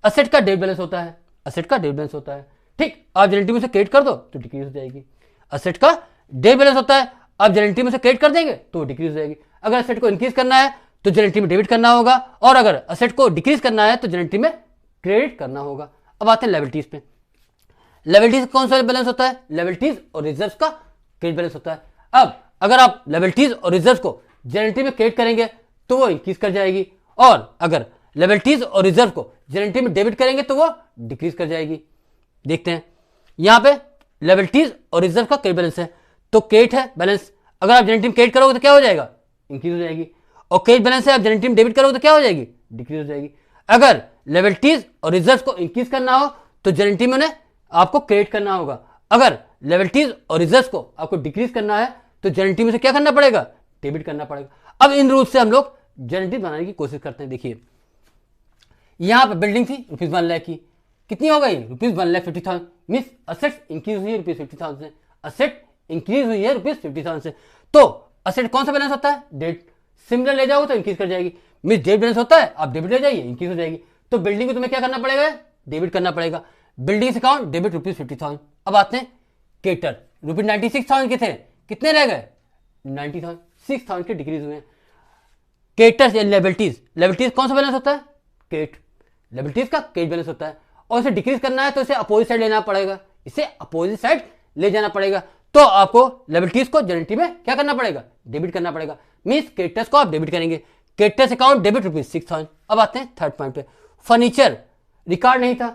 असेट का डेबिट बैलेंस होता है, असेट का डेबिट बैलेंस होता है, ठीक। आप जनरल में से क्रेडिट कर दो तो डिक्रीज हो जाएगी। असेट का डेबिट बैलेंस होता है, आप जनरल में से क्रेडिट कर देंगे तो डिक्रीज हो जाएगी। अगर असेट को इंक्रीज करना है तो जनरल में डेबिट करना होगा और अगर असेट को डिक्रीज करना है तो जनरल में क्रेडिट करना होगा। अब आते हैं लायबिलिटीज पे। लायबिलिटीज कौन सा बैलेंस होता है? लायबिलिटीज और रिजर्व्स का क्रेडिट बैलेंस होता है। अब अगर आप लायबिलिटीज और रिजर्व्स को जनरल में क्रेडिट करेंगे तो वो इंक्रीज कर जाएगी और अगर लायबिलिटीज और रिजर्व को जनरल में डेबिट करेंगे तो वो डिक्रीज कर जाएगी। देखते हैं यहां पे लायबिलिटीज और रिजर्व का क्रेडिट बैलेंस है तो क्रेडिट है बैलेंस। अगर आप जनरल में क्रेडिट करोगे तो क्या हो जाएगा? इंक्रीज हो जाएगी। और क्रेडिट बैलेंस है आप जनरल में डेबिट करोगे तो क्या हो जाएगी? डिक्रीज हो जाएगी। अगर लायबिलिटीज और रिजर्व को इंक्रीज करना हो तो जनरल में उन्हें आपको क्रेडिट करना होगा। अगर लायबिलिटीज और रिजर्व को आपको डिक्रीज करना है तो जनरल में से क्या करना पड़ेगा? डेबिट करना पड़ेगा। अब इन रूल से हम लोग जनरल बनाने की कोशिश करते हैं। देखिए यहां पर बिल्डिंग थी ₹1 लाख की, कितनी हो गई? ₹1,50,000। मीन्स असेट्स इंक्रीज हुई है ₹50,000 से, असेट इंक्रीज हुई है ₹50,000 से। तो असेट कौन सा बैलेंस होता है? डेट। सिमिलर ले जाओगे तो इंक्रीज कर जाएगी। मीन डेबिट बैलेंस होता है, आप डेबिट ले जाइए, इंक्रीज हो जाएगी। तो बिल्डिंग को तुम्हें क्या करना पड़ेगा, डेबिट करना पड़ेगा। Building account debit ₹50,000। अब आते हैं केटर, ₹96,000 के थे, कितने रह गए 90,000, 6,000 के डिक्रीज हुए। केटर्स या लेबिलिटीज, लेबिलिटीज कौन सा बैलेंस होता है, केट, लेबिलिटीज का केट बैलेंस होता है। और इसे डिक्रीज करना है तो इसे अपोजिट साइड लेना पड़ेगा, इसे अपोजिट साइड ले जाना पड़ेगा। तो आपको लेबिलिटीज को जनरेटिव में क्या करना पड़ेगा, डेबिट करना पड़ेगा। मींस केटर्स को आप डेबिट करेंगे, केटर्स अकाउंट डेबिट ₹6,000। अब आते हैं थर्ड पॉइंट पे, फर्नीचर रिकॉर्ड नहीं था,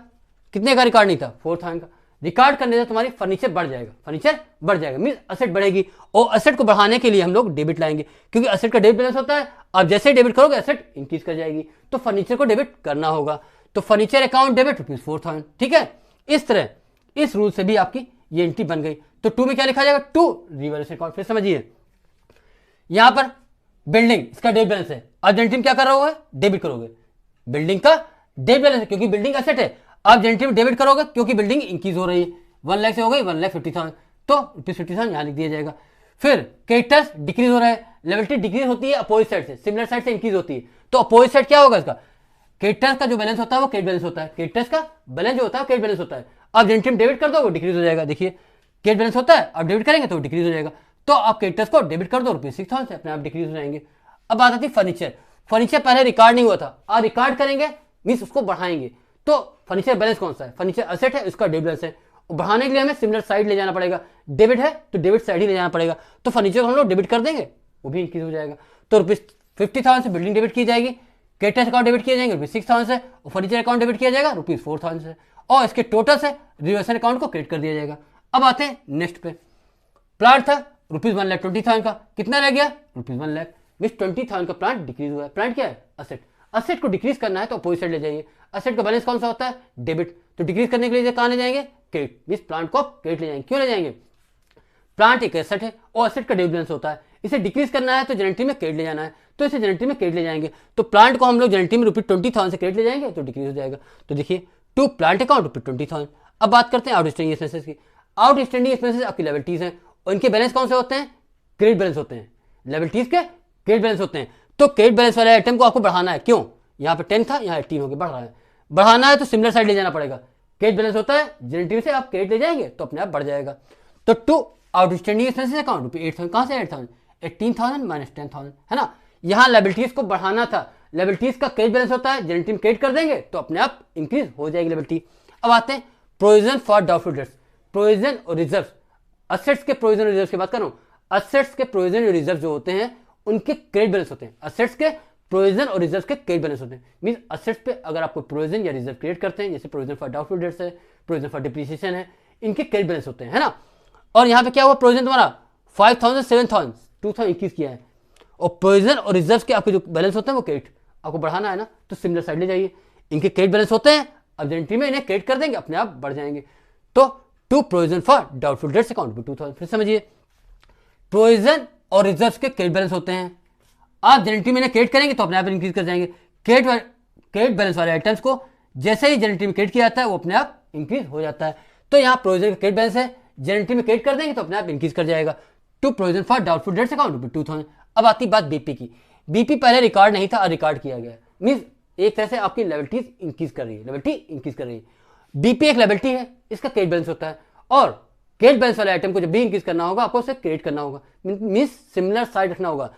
कितने का रिकॉर्ड नहीं था, 4,000 का। रिकॉर्ड करने से तुम्हारी फर्नीचर बढ़ जाएगा, फर्नीचर बढ़ जाएगा, मींस असेट बढ़ेगी। और असेट को बढ़ाने के लिए हम लोग डेबिट लाएंगे, क्योंकि असेट का डेबिट बैलेंस होता है। आप जैसे डेबिट करोगे असेट इंक्रीज कर जाएगी, तो फर्नीचर को डेबिट करना होगा। तो फर्नीचर अकाउंट डेबिट ₹4,000, ठीक है। इस तरह इस रूल से भी आपकी ये एंट्री बन गई। तो 2 में क्या लिखा जाएगा, 2 रिवैल्यूएशन अकाउंट। फिर समझिए, यहां पर बिल्डिंग इसका डेबिट बैलेंस है, आप जनरेटिव क्या कर रहे हो, डेबिट करोगे। बिल्डिंग का डेबिट बैलेंस है क्योंकि बिल्डिंग असेट है, आप जनरेटिव डेबिट करोगे क्योंकि बिल्डिंग इंक्रीज हो रही है। 1 लाख से हो गई 1,50,000, तो ₹50,000 यहां लिख दिया जाएगा। फिर केटर्स डिक्रीज हो रहा है, लेवलिटी डिक्रीज होती है अपोजिट साइड से, सिमिलर साइड से इंक्रीज होती है। तो अपोजिट साइड क्या होगा इसका, केटर्स का जो बैलेंस होता है वो केट बैलेंस होता है, केटर्स का बैलेंस जो होता है वो केट बैलेंस होता है। आप जनरेटिव डेबिट कर दो वो डिक्रीज हो जाएगा। देखिए केट बैलेंस होता है, आप डेबिट करेंगे तो डिक्रीज हो जाएगा। तो आप केटर्स को डेबिट कर दो ₹6,000 से, अपने आप डिक्रीज हो जाएंगे। अब बात आती है फर्नीचर, फर्नीचर पहले रिकॉर्ड नहीं हुआ था, आप रिकॉर्ड करेंगे मींस उसको बढ़ाएंगे। तो फर्नीचर बैलेंस कौन सा है, फर्नीचर असेट है, उसका डेबिट बैलेंस है। बढ़ाने के लिए हमें सिमिलर साइड ले जाना पड़ेगा, डेबिट है तो डेबिट साइड ही ले जाना पड़ेगा। तो फर्नीचर को हम लोग डेबिट कर देंगे, वो भी इंक्रीज हो जाएगा। तो ₹50,000 से बिल्डिंग डेबिट की जाएगी, केटर्स अकाउंट डेबिट किए जाएंगे ₹6,000 से, और फर्नीचर अकाउंट डेबिट किया जाएगा ₹4,000 से, और इसके टोटल से रिवर्सन अकाउंट को क्रेडिट कर दिया जाएगा। अब आते हैं नेक्स्ट पे, प्लांट था ₹1,20,000 का, कितना रह गया ₹1,00,000, मींस 20,000 का प्लांट डिक्रीज हुआ है। प्लांट क्या है, असेट, असेट को डिक्रीज करना है तो अपोजिट साइड ले जाइए। असेट का बैलेंस कौन सा होता है, डेबिट, तो डिक्रीज करने के लिए कहां ले जाएंगे, क्रेडिट, मींस प्लांट को क्रेडिट ले जाएंगे। क्यों ले जाएंगे, प्लांट एक एसेट है और एसेट का डेबिट बैलेंस होता है, इसे डिक्रीज करना है तो जनरेटिव में क्रेडिट ले जाना है, तो इसे जनरेटिव में क्रेडिट ले जाएंगे। तो प्लांट को हम लोग जनरेटिव में ₹20,000 से क्रेडिट ले जाएंगे तो डिक्रीज हो जाएगा। तो देखिए टू प्लांट अकाउंट ₹20,000। अब बात करते हैं आउटस्टैंडिंग एक्सपेंसेस की। आउटस्टैंडिंग एक्सपेंसेस आपकी लायबिलिटीज हैं और इनके बैलेंस कौन से होते हैं, क्रेडिट बैलेंस होते हैं, लायबिलिटीज के क्रेडिट बैलेंस होते हैं। तो क्रेडिट बैलेंस वाले आइटम को आपको बढ़ाना है, क्यों, यहाँ पे 10 था यहाँ 18 हो गया, बढ़ रहा है, बढ़ाना है तो सिमिलर साइड ले जाना पड़ेगा। क्रेडिट बैलेंस होता है, जनरेटिव से आप क्रेडिट ले जाएंगे तो अपने आप बढ़ जाएगा। तो टू आउटस्टैंडिंग एक्सपेंसेस अकाउंट ₹8,000, कहां से 8,000, 18,000 माइनस 10,000 है ना। यहाँ लायबिलिटीज को बढ़ाना था, लायबिलिटीज का क्रेडिट बैलेंस होता है, जनरेटिव क्रेडिट कर देंगे तो अपने आप इंक्रीज हो जाएगी लायबिलिटी। अब आते हैं provision for doubtful dates, provision और रिजर्व, असेट्स के प्रोविजन और रिजर्व की बात कर रहा हूं। असेट्स के प्रोविजन और रिजर्व जो होते हैं उनके क्रेडिट बैलेंस होते हैं, असेट्स के प्रोविजन और रिजर्व के क्रेडिट बैलेंस होते हैं। मींस असेट्स पे अगर आपको प्रोविजन या रिजर्व क्रिएट करते हैं, जैसे प्रोविजन फॉर डाउटफुल डेट्स है, प्रोविजन फॉर डिप्रिसिएशन है, इनके क्रेडिट बैलेंस होते हैं, है ना। और यहाँ पे क्या हुआ, प्रोविजन तुम्हारा 5,000 7,000 2,000 इंक्रीज किया है, और प्रोविजन और रिजर्व के आपके जो बैलेंस होते हैं वो क्रेडिट आपको बढ़ाना है ना, तो सिमिलर साइड ले जाइए। इनके क्रेडिट बैलेंस होते हैं, अब जनरेटिव में इन्हें क्रेडिट कर देंगे अपने आप बढ़ जाएंगे। तो to provision for doubtful debts account में 2,000। फिर समझिए, प्रोविजन और रिजर्व के क्रेडिट बैलेंस होते हैं, आप जनरेटिव में इन्हें क्रेडिट करेंगे तो अपने आप इंक्रीज कर जाएंगे। क्रेडिट बैलेंस वाले आइटम्स को जैसे ही जनरेटिव में क्रेडिट किया जाता है वो अपने आप इंक्रीज हो जाता है। तो यहाँ प्रोविजन का क्रेडिट बैलेंस है, जनरेटिव में क्रेडिट कर देंगे तो अपने आप इंक्रीज कर जाएगा। To provision for doubtful debts account में 2,000। अब आती बात बीपी की, बीपी पहले रिकॉर्ड नहीं था और रिकॉर्ड किया गया, मींस एक तरह से आपकी लायबिलिटीज इंक्रीज कर रही है, लायबिलिटी इंक्रीज कर रही है। बीपी एक लायबिलिटी है, इसका क्रेडिट बैलेंस होता है, और क्रेडिट बैलेंस वाले आइटम को जब भी इंक्रीज करना होगा आपको उसे क्रेडिट करना होगा, मींस सिमिलर साइड रखना होगा।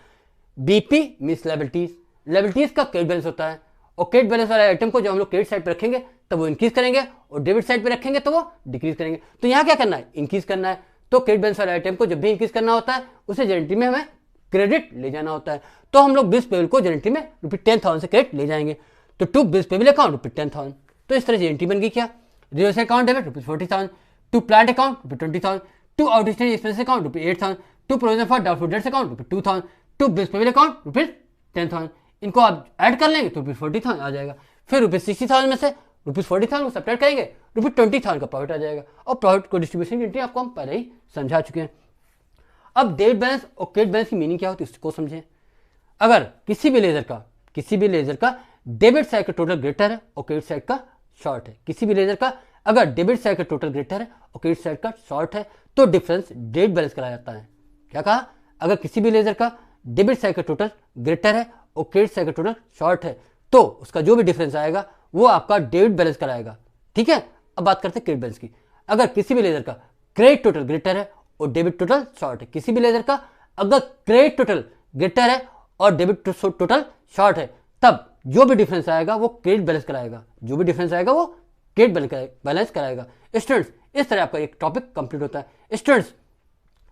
बीपी मींस लायबिलिटीज, लायबिलिटीज का क्रेडिट बैलेंस होता है, और क्रेडिट बैलेंस वाले आइटम को जब हम लोग क्रेडिट साइड पर रखेंगे तब वो इंक्रीज करेंगे, और डेबिट साइड पर रखेंगे तो वो डिक्रीज करेंगे। तो यहाँ क्या करना है, इंक्रीज करना है। तो क्रेडिट बैलेंस वाले आइटम को जब भी इंक्रीज करना होता है उसे जनरेटिव में हमें क्रेडिट ले जाना होता है। तो हम लोग बिल्स पेबल को जनरेटिव में ₹10,000 से क्रेडिट ले जाएंगे। तो टू बिल्स पेबल अकाउंट ₹10,000। तो इस तरह से एंट्री बन गई क्या, reversal account debit ₹40,000, to plant account ₹20,000, to outstanding expenses account ₹8,000, to provision for doubtful debts account ₹2,000, to bills payable account ₹10,000। इनको आप ऐड कर लेंगे तो ₹40,000 आ जाएगा। फिर ₹60,000 में से ₹40,000 को सब्ट्रैक्ट करेंगे, ₹20,000 का प्रॉफिट आ जाएगा। और प्रॉफिट को डिस्ट्रीब्यूशन की एंट्री आपको हम पहले ही समझा चुके हैं। अब डेबिट बैलेंस और क्रेडिट बैलेंस की मीनिंग क्या होती है उसको समझें। अगर किसी भी लेजर का डेबिट साइड का टोटल ग्रेटर है और क्रेडिट साइड का शॉर्ट है, किसी भी लेजर का अगर डेबिट साइड का टोटल ग्रेटर है और क्रेडिट साइड का शॉर्ट है तो डिफरेंस डेबिट बैलेंस कराया जाता है। क्या कहा, अगर किसी भी लेजर का डेबिट साइड का टोटल ग्रेटर है और क्रेडिट साइड का टोटल शॉर्ट है, तो उसका जो भी डिफरेंस आएगा वो आपका डेबिट बैलेंस कराएगा। ठीक है, अब बात करते हैं क्रेडिट बैलेंस की। अगर किसी भी लेजर का क्रेडिट टोटल ग्रेटर है और डेबिट टोटल शॉर्ट है, किसी भी लेजर का अगर क्रेडिट टोटल ग्रेटर है और डेबिट टोटल शॉर्ट है, तब जो भी डिफरेंस आएगा वो क्रेडिट बैलेंस कराएगा, जो भी डिफरेंस आएगा वो क्रेडिट बैलेंस कराएगा। स्टूडेंट्स, इस तरह आपका एक टॉपिक कंप्लीट होता है। स्टूडेंट्स,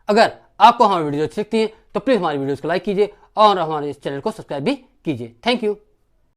अगर आपको हमारी वीडियो अच्छी लगती है तो प्लीज़ हमारी वीडियोस को लाइक कीजिए और हमारे इस चैनल को सब्सक्राइब भी कीजिए। Thank you.